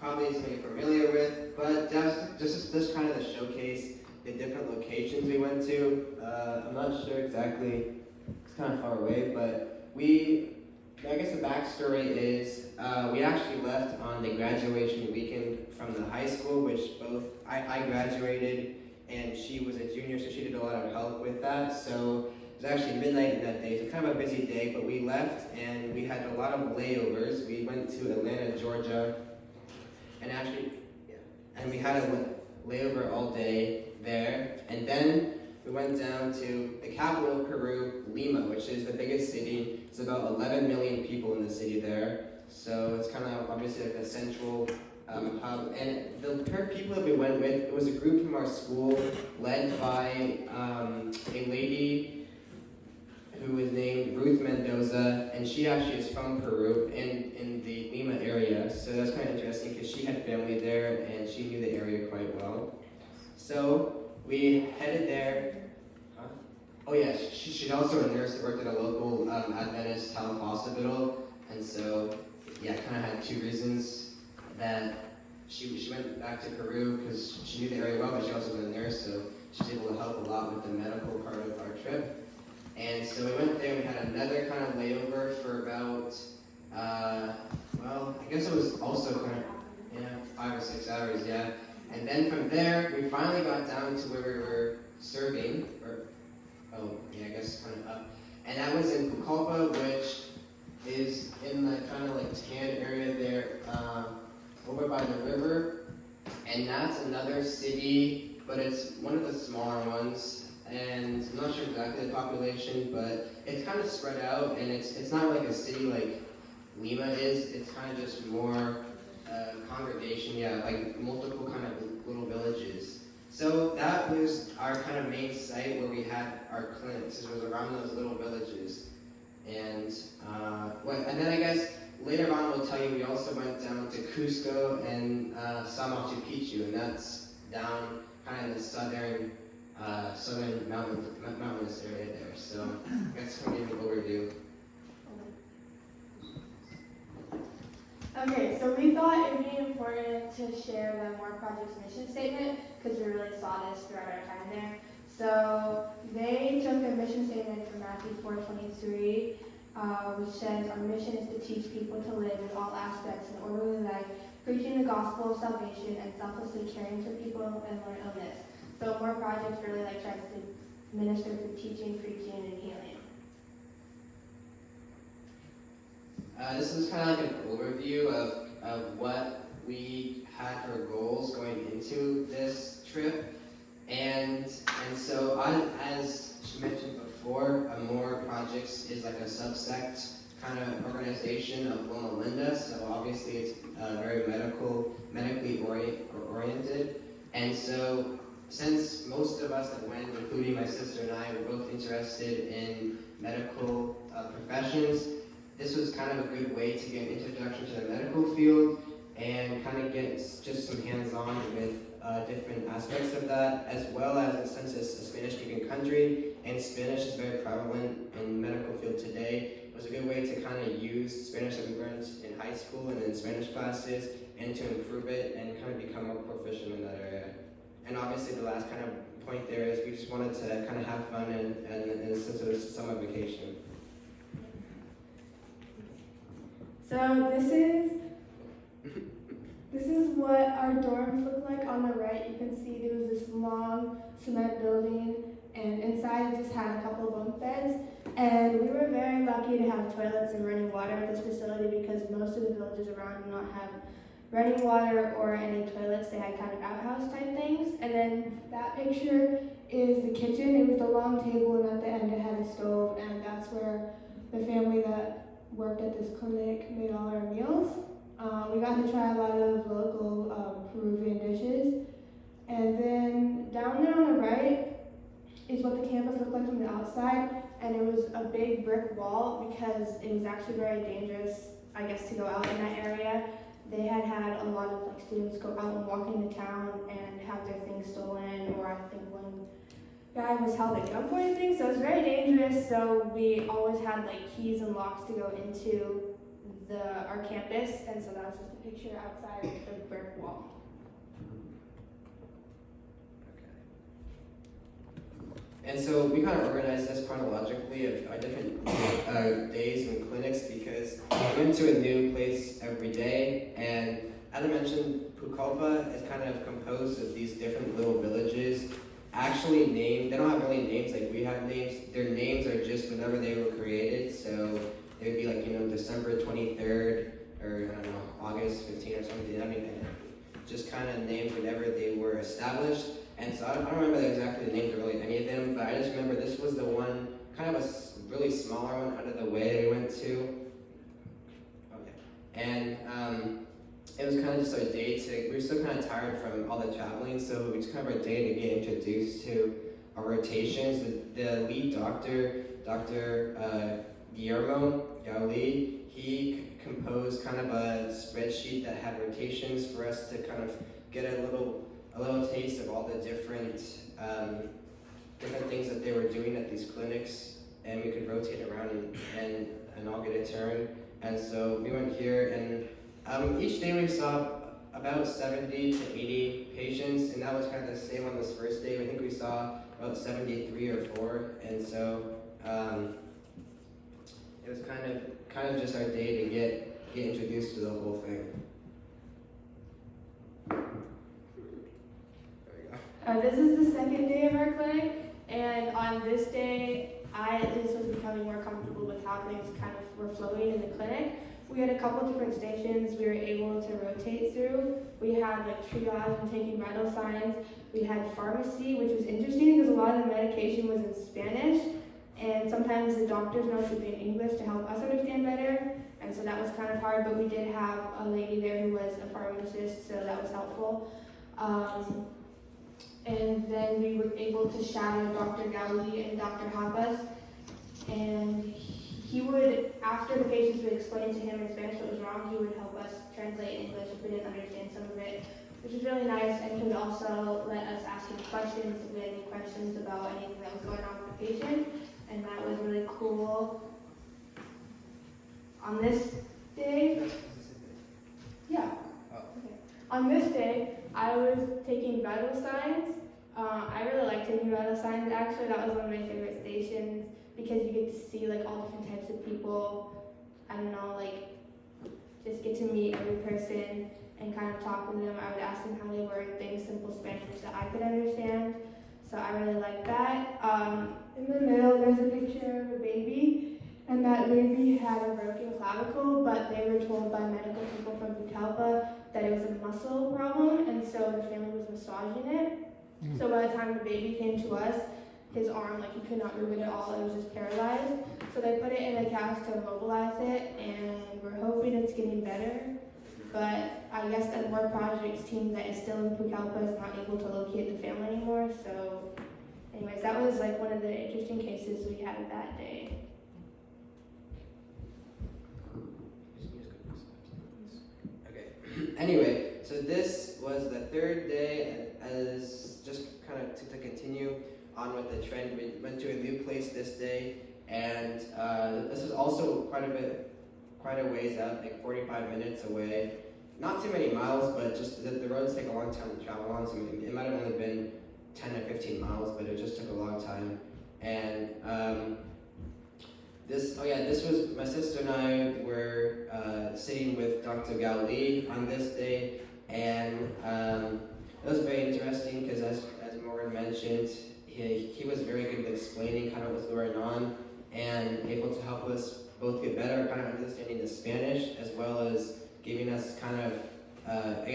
probably something you're familiar with, but just kind of to showcase the different locations we went to. I'm not sure exactly, it's kind of far away, but I guess the backstory is we actually left on the graduation weekend from the high school, which I graduated and she was a junior, so she did a lot of help with that. So it was actually midnight in that day, so kind of a busy day, but we left and we had a lot of layovers. We went to Atlanta, Georgia, and we had a layover all day there, and then we went down to the capital of Peru, Lima, which is the biggest city. It's about 11 million people in the city there, so it's kind of obviously like a central hub. And the people that we went with, it was a group from our school led by a lady who was named Ruth Mendoza, and she actually is from Peru in the Lima area. So that's kind of interesting because she had family there and she knew the area quite well. So we headed there. Huh? Oh yeah, she's also a nurse that worked at a local Adventist health hospital, and so yeah, kind of had two reasons that she went back to Peru because she knew the area well, but she also was a nurse, so she was able to help a lot with the medical part of our trip. And so we went there, we had another kind of layover for about, I guess it was also kind of, 5 or 6 hours, yeah. And then from there, we finally got down to where we were serving, I guess kind of up. And that was in Pucallpa, which is in the kind of like tan area there, over by the river. And that's another city, but it's one of the smaller ones. And I'm not sure exactly the population, but it's kind of spread out, and it's not like a city like Lima is. It's kind of just more congregation, like multiple kind of little villages. So that was our kind of main site where we had our clinics. It was around those little villages, and then I guess later on we'll tell you we also went down to Cusco and saw Machu Picchu, and that's down kind of in the southern mountainous area there. So that's kind of an overview. Okay, so we thought it'd be important to share the More Project's mission statement because we really saw this throughout our time there. So they took a mission statement from Matthew 4:23, which says, "Our mission is to teach people to live in all aspects in orderly life, preaching the gospel of salvation and selflessly caring for people and their illness." So More Projects really tries to minister through teaching, preaching, and healing. This is kind of like an overview of what we had for goals going into this trip. And so as she mentioned before, More Projects is like a subsect kind of organization of Loma Linda. So obviously it's very medically oriented. And so since most of us that went, including my sister and I, were both interested in medical professions, this was kind of a good way to get an introduction to the medical field and kind of get just some hands-on with different aspects of that, as well as since it's a Spanish-speaking country and Spanish is very prevalent in the medical field today, it was a good way to kind of use Spanish that we learned in high school and in Spanish classes and to improve it and kind of become more proficient in that area. And obviously the last kind of point there is we just wanted to kind of have fun and since it was summer vacation. So this is what our dorms look like. On the right, you can see there was this long cement building, and inside it just had a couple of bunk beds. And we were very lucky to have toilets and running water at this facility because most of the villages around do not have running water or any toilets. They had kind of outhouse type things. And then that picture is the kitchen. It was the long table, and at the end it had a stove, and that's where the family that worked at this clinic made all our meals. We got to try a lot of local Peruvian dishes. And then down there on the right is what the campus looked like from the outside, and it was a big brick wall because it was actually very dangerous, I guess, to go out in that area. They had a lot of students go out and walk into town and have their things stolen, or I think one guy was held at gunpoint and things, so it was very dangerous. So we always had keys and locks to go into our campus, and so that was just a picture outside of the brick And so we kind of organized this chronologically of our different days and clinics because we went to a new place every day. And as I mentioned, Pucallpa is kind of composed of these different little villages, actually named. They don't have really names like we have names. Their names are just whenever they were created. So it would be like, December 23rd or I don't know, August 15th or something. I mean, just kind of named whenever they were established. And so I don't remember exactly the names of really any of them, but I just remember this was the one, kind of a really smaller one out of the way we went to. Okay. And it was kind of just our day we were still kind of tired from all the traveling, so it was kind of our day to get introduced to our rotations. The lead doctor, Dr. Guillermo Gauli, he composed kind of a spreadsheet that had rotations for us to kind of get a little taste of all the different things that they were doing at these clinics, and we could rotate around and all get a turn. And so we went here, and each day we saw about 70 to 80 patients, and that was kind of the same on this first day. I think we saw about 73 or 4, and so it was kind of just our day to get introduced to the whole thing. This is the second day of our clinic, and on this day, I at least was becoming more comfortable with how things kind of were flowing in the clinic. We had a couple different stations we were able to rotate through. We had like triage and taking vital signs. We had pharmacy, which was interesting because a lot of the medication was in Spanish, and sometimes the doctor's notes would be in English to help us understand better, and so that was kind of hard, but we did have a lady there who was a pharmacist, so that was helpful. And then we were able to shadow Dr. Gauli and Dr. Hapas, and he would, after the patients would explain to him in Spanish what was wrong, he would help us translate in English if we didn't understand some of it, which was really nice, and he would also let us ask him questions if we had any questions about anything that was going on with the patient, and that was really cool. On this day, on this day, I was taking vital signs. I really like taking vital signs. Actually, that was one of my favorite stations because you get to see like all different types of people. I don't know, like just get to meet every person and kind of talk with them. I would ask them how they were, things, simple Spanish that I could understand. So I really like that. In the middle, there's a picture of a baby, and that baby had a broken clavicle, but they were told by medical people from Pucallpa that it was a muscle problem, and so the family was massaging it. So by the time the baby came to us, his arm, like he could not move it at all, it was just paralyzed. So they put it in a cast to immobilize it, and we're hoping it's getting better. But I guess that More Projects team that is still in Pucallpa is not able to locate the family anymore. So anyways, that was like one of the interesting cases we had that day. Okay. Anyway, so this was the third day, as just kind of to continue on with the trend. We went to a new place this day, and this is also quite a ways out, like 45 minutes away. Not too many miles, but just the roads take a long time to travel on, so it might have only been 10 or 15 miles, but it just took a long time. And this was my sister and I were sitting with Dr. Gauli on this day, and it was very interesting because as Morgan mentioned, he was very good at explaining kind of what's going on and able to help us both get better kind of understanding the Spanish, as well as giving us kind of,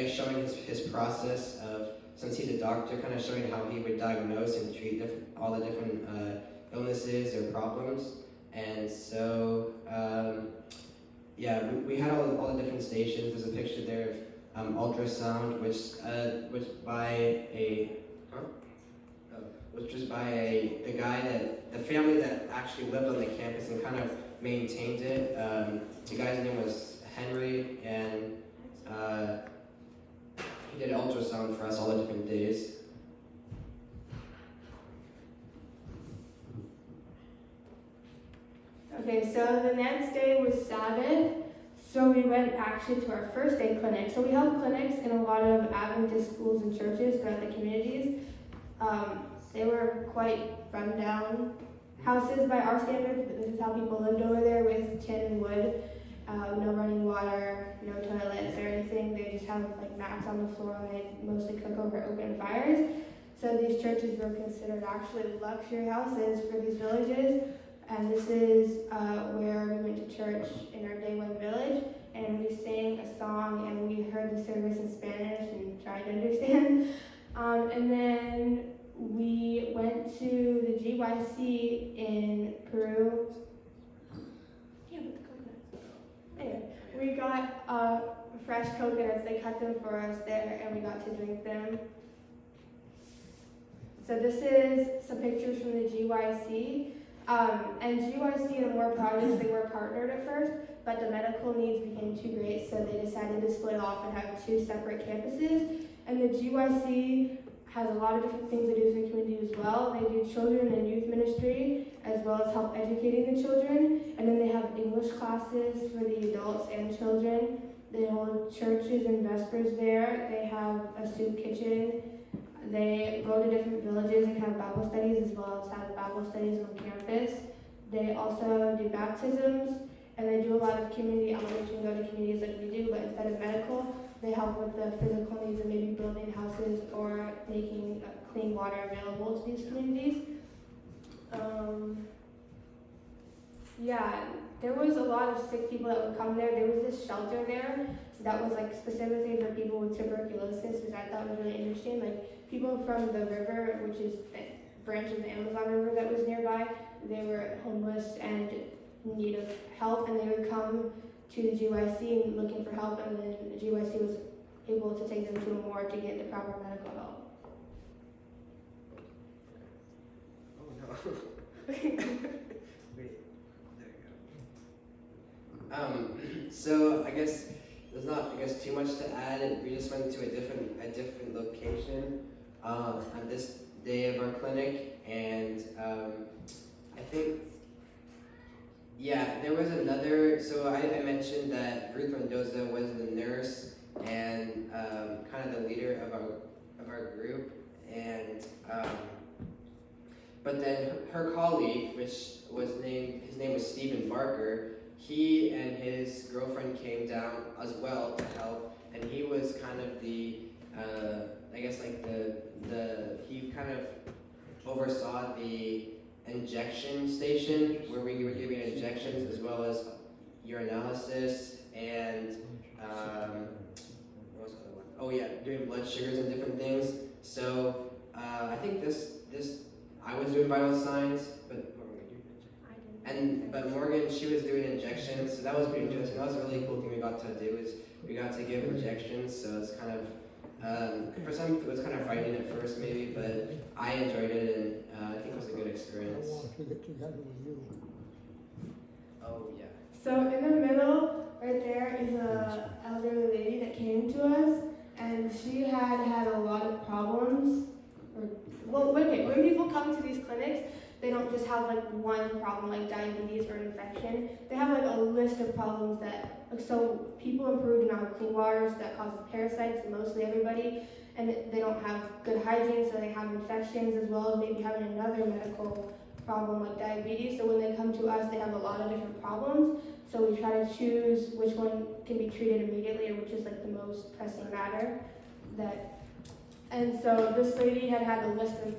showing his process of, since he's a doctor, kind of showing how he would diagnose and treat all the different illnesses or problems. And so, we had all the different stations. There's a picture there of ultrasound, which was by the family that actually lived on the campus and kind of maintained it. The guy's name was Henry, and he did ultrasound for us all the different days. Okay, so the next day was Sabbath, so we went actually to our first day clinic. So we held clinics in a lot of Adventist schools and churches throughout the communities. They were quite run-down houses by our standards, but this is how people lived over there with tin and wood. No running water, no toilets or anything. They just have like mats on the floor and they mostly cook over open fires. So these churches were considered actually luxury houses for these villages. And this is where we went to church in our day one village, and we sang a song and we heard the service in Spanish and tried to understand. And then we went to the GYC in Peru. Yeah, with the coconuts. Anyway, we got fresh coconuts. They cut them for us there, and we got to drink them. So this is some pictures from the GYC. And GYC and more projects, they were partnered at first, but the medical needs became too great, so they decided to split off and have two separate campuses. And the GYC has a lot of different things they do for the community as well. They do children and youth ministry, as well as help educating the children. And then they have English classes for the adults and children. They hold churches and vespers there. They have a soup kitchen. They go to different villages and have Bible studies, as well as have Bible studies on campus. They also do baptisms, and they do a lot of community outreach and go to communities like we do, but instead of medical, they help with the physical needs of maybe building houses or making clean water available to these communities. Yeah, there was a lot of sick people that would come there. There was this shelter there that was like specifically for people with tuberculosis, which I thought was really interesting. Like people from the river, which is a branch of the Amazon River that was nearby, they were homeless and in need of help, and they would come to the GYC looking for help, and then the GYC was able to take them to a morgue to get the proper medical help. Oh no. Wait, there you go. So I guess there's not too much to add. We just went to a different location on this day of our clinic, and I think there was another. So I mentioned that Ruth Mendoza was the nurse and kind of the leader of our group, and but then her colleague, his name was Stephen Barker. He and his girlfriend came down as well to help, and he was kind of the he kind of oversaw the injection station where we were giving injections as well as urinalysis and what was the other one? Oh yeah, doing blood sugars and different things. So I think this I was doing vital signs, but what were we doing? But Morgan, she was doing injections, so that was pretty interesting. That was a really cool thing we got to do is we got to give injections. So it's kind of for some people it's kind of frightening at first maybe, but I enjoyed it, and I think it was a good experience. I want to get together with you. Oh yeah. So in the middle, right there, is a elderly lady that came to us, and she had a lot of problems. When people come to these clinics, they don't just have like one problem like diabetes or infection. They have like a list of problems so people in Peru do not have clean water, so that causes parasites to mostly everybody, and they don't have good hygiene, so they have infections as well as maybe having another medical problem like diabetes. So when they come to us, they have a lot of different problems. So we try to choose which one can be treated immediately or which is like the most pressing matter. And so this lady had a list of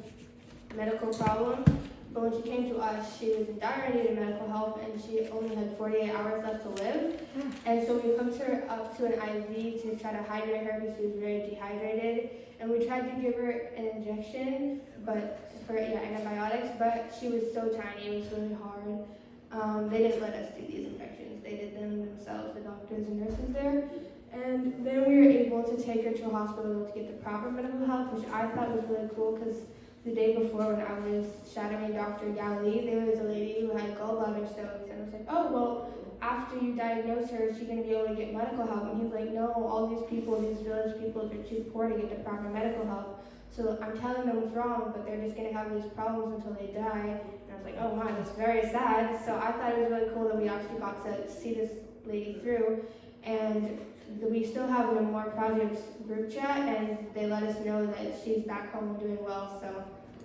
medical problems, but when she came to us, she was in dire need of medical help, and she only had 48 hours left to live. And so we hooked her up to an IV to try to hydrate her because she was very dehydrated. And we tried to give her an injection, antibiotics, but she was so tiny, it was really hard. They didn't let us do these injections. They did them themselves, the doctors and nurses there. And then we were able to take her to a hospital to get the proper medical help, which I thought was really cool because the day before when I was shadowing Dr. Galley, there was a lady who had gallbladder stones, and I was like, oh, well, after you diagnose her, is she going to be able to get medical help? And he's like, no, all these village people, they're too poor to get the proper medical help. So I'm telling them what's wrong, but they're just going to have these problems until they die. And I was like, oh my, that's very sad. So I thought it was really cool that we actually got to see this lady through. And we still have the More Projects group chat, and they let us know that she's back home and doing well. So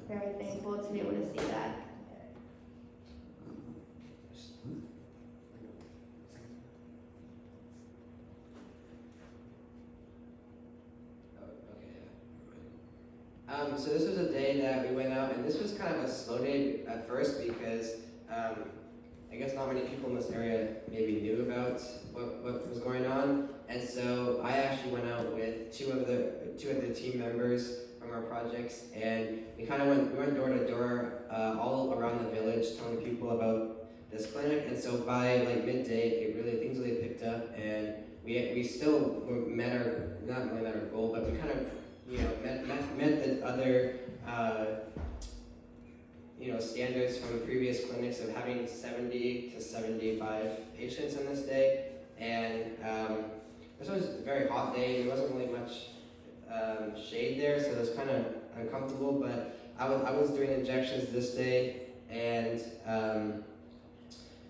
very thankful to be able to see that. So this was a day that we went out, and this was kind of a slow day at first because I guess not many people in this area maybe knew about what was going on, and so I actually went out with two of the team members from our projects, and we went door to door all around the village telling people about this clinic, and so by like midday, things really picked up, and we still met our not really met our goal, but we kind of met the other standards from previous clinics of having 70 to 75 patients in this day, and this was a very hot day. There wasn't really much shade there, so it was kind of uncomfortable. But I was doing injections this day, and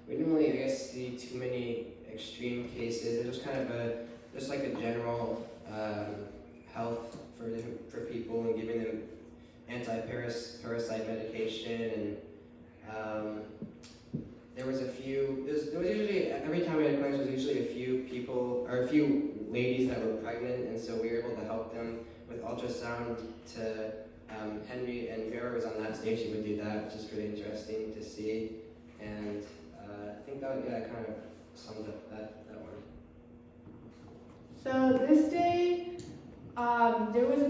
we didn't really, I guess, see too many extreme cases. It was kind of just like a general health for people and giving them anti-parasite medication, and there was usually, every time we had clinics, there was usually a few people, or a few ladies that were pregnant, and so we were able to help them with ultrasound to, Henry and Vera was on that stage, she would do that, which is pretty interesting to see, and I think that kind of summed up that one. So this day, there was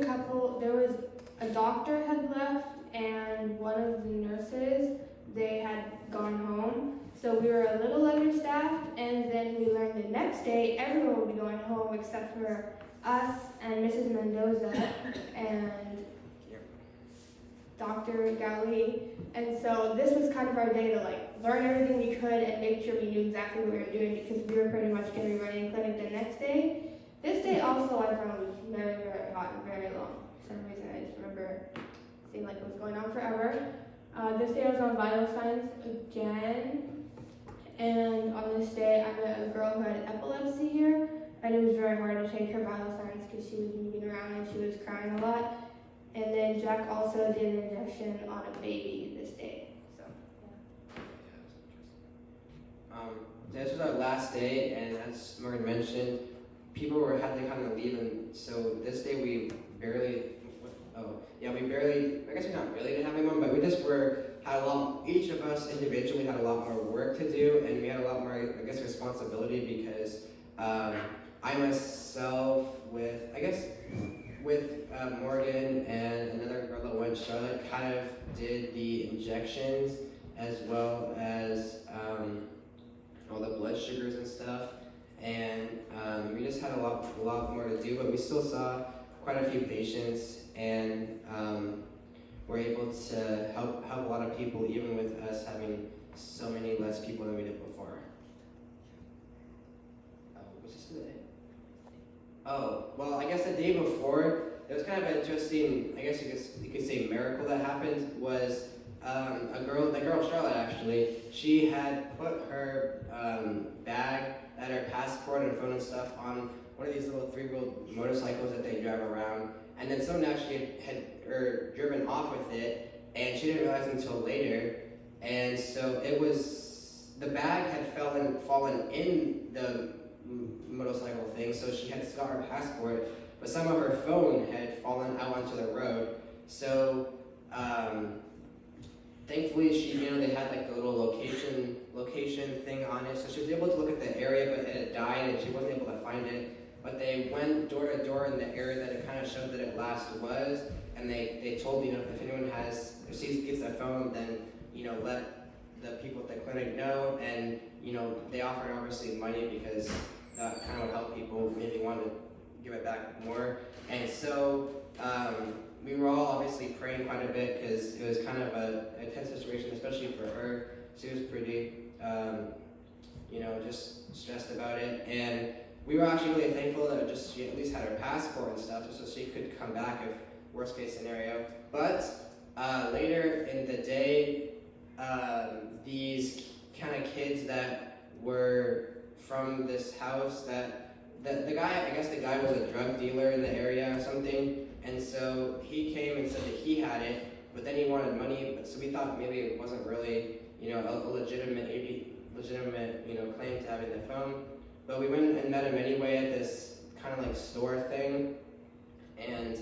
a doctor had left and one of the nurses, they had gone home. So we were a little understaffed, and then we learned the next day everyone would be going home except for us and Mrs. Mendoza and Dr. Gowley. And so this was kind of our day to learn everything we could and make sure we knew exactly what we were doing, because we were pretty much going to be running clinic the next day. This day also I found was very, very hot and very long. For some reason I just remember seeing like it was going on forever. This day I was on vital signs again, and on this day I met a girl who had epilepsy here, and it was very hard to take her vital signs because she was moving around and she was crying a lot. And then Jack also did an injection on a baby this day. So This was our last day, and as Morgan mentioned, people had to kind of leave, and so this day we barely, I guess we not really didn't have anyone, but we just each of us individually had a lot more work to do, and we had a lot more, I guess, responsibility because I myself with Morgan and another girl that went, Charlotte, kind of did the injections as well as all the blood sugars and stuff, and we just had a lot more to do, but we still saw quite a few patients, and were able to help a lot of people, even with us having so many less people than we did before. What's this today? Oh, well, I guess the day before, it was kind of an interesting, I guess you could say miracle that happened, was the girl Charlotte actually, she had put her bag, had her passport and phone and stuff on one of these little three-wheeled motorcycles that they drive around, and then someone actually had driven off with it, and she didn't realize until later, and so the bag had fallen in the motorcycle thing, so she had got her passport, but somehow her phone had fallen out onto the road. So thankfully, they had like a little location thing on it, so she was able to look at the area, but it had died, and she wasn't able to find it. But they went door to door in the area that it kind of showed that it last was, and they told if anyone if she gets a phone, then let the people at the clinic know, and they offered obviously money because that kind of would help people maybe want to give it back more. And so we were all obviously praying quite a bit because it was kind of a tense situation, especially for her. She was pretty just stressed about it, and we were actually really thankful that she at least had her passport and stuff, just so she could come back if worst case scenario. But later in the day, these kind of kids that were from this house, that the guy was a drug dealer in the area or something, and so he came and said that he had it, but then he wanted money. But so we thought maybe it wasn't really, a legitimate claim to having the phone. But we went and met him anyway at this kind of like store thing, and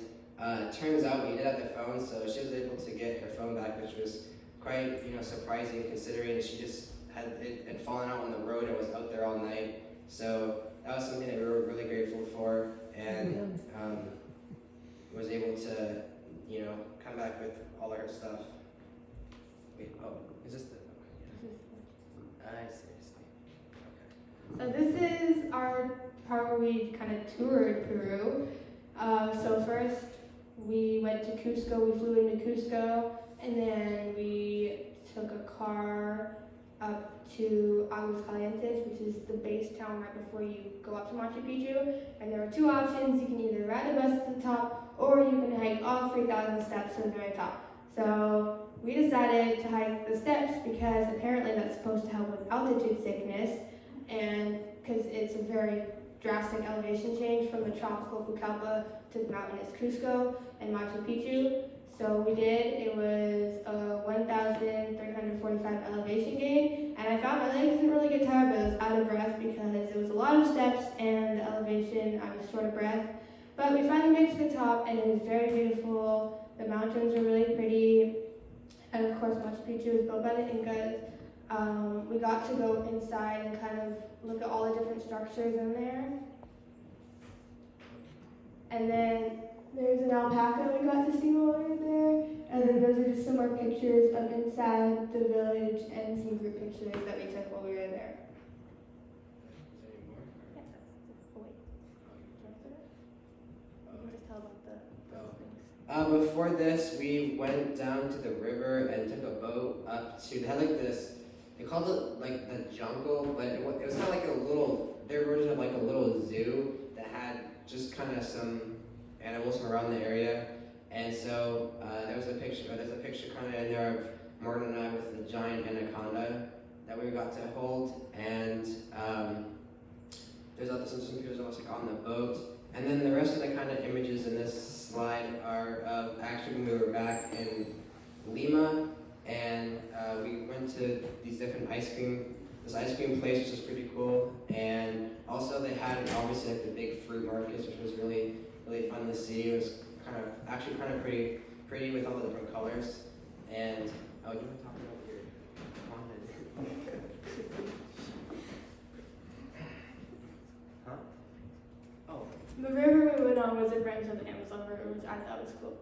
turns out we did have the phone, so she was able to get her phone back, which was quite surprising considering she just had fallen out on the road and was out there all night. So that was something that we were really grateful for, and was able to come back with all her stuff. Wait, is this the? I see. So this is our part where we kind of toured Peru. So first we went to Cusco, we flew into Cusco, and then we took a car up to Aguascalientes, which is the base town right before you go up to Machu Picchu. And there were two options: you can either ride a bus to the top, or you can hike all 3,000 steps to the very top. So we decided to hike the steps because apparently that's supposed to help with altitude sickness, and because it's a very drastic elevation change from the tropical Pucallpa to the mountainous Cusco and Machu Picchu. So we did. It was a 1,345 elevation gain, and I found my legs didn't really get tired, but I was out of breath because it was a lot of steps and the elevation, I was short of breath. But we finally made it to the top, and it was very beautiful. The mountains were really pretty, and of course Machu Picchu was built by the Incas. We got to go inside and kind of look at all the different structures in there. And then there's an alpaca we got to see while we were there. And then those are just some more pictures of inside the village and some group pictures that we took while we were there. Just tell about the things. Before this, we went down to the river and took a boat up to, they had like this, they called it like the jungle, but it was kind of like a little, their version of like a little zoo that had just kind of some animals from around the area. And so there's a picture kind of in there of Morgan and I with the giant anaconda that we got to hold. And there's also some pictures of us like on the boat. And then the rest of the kind of images in this slide are of actually when we were back in Lima, and we went to these different this ice cream place, which was pretty cool. And also they had obviously like the big fruit markets, which was really, really fun to see. It was kind of pretty with all the different colors. And you want to talk about your content? Huh? Oh. The river we went on was a branch of the Amazon River, which I thought was cool.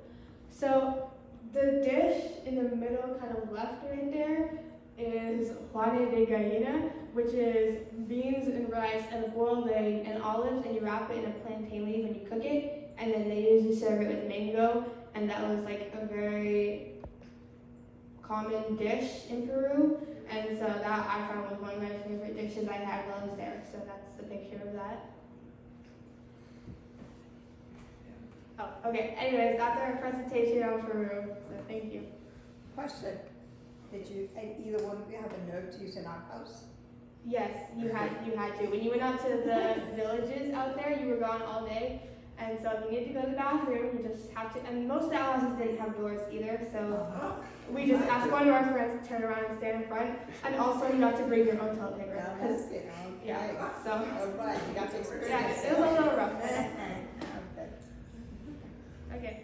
So the dish in the middle, kind of left right there, is juane de gallina, which is beans and rice and a boiled egg and olives, and you wrap it in a plantain leaf and you cook it, and then they usually serve it with mango, and that was like a very common dish in Peru, and so that I found was one of my favorite dishes I had while I was there, so that's the picture of that. Oh, okay, anyways, that's our presentation on Peru, so thank you. Question, did you, either one of you have a nerve to use an outhouse? Yes, you had to. When you went out to the villages out there, you were gone all day, and so if you needed to go to the bathroom, you just have to, and most of the houses didn't have doors either, so we just asked one of our friends to turn around and stand in front, and also you have to bring your own toilet paper. Yeah, so. Alright, you got to experience Yeah, it was a little rough. Okay.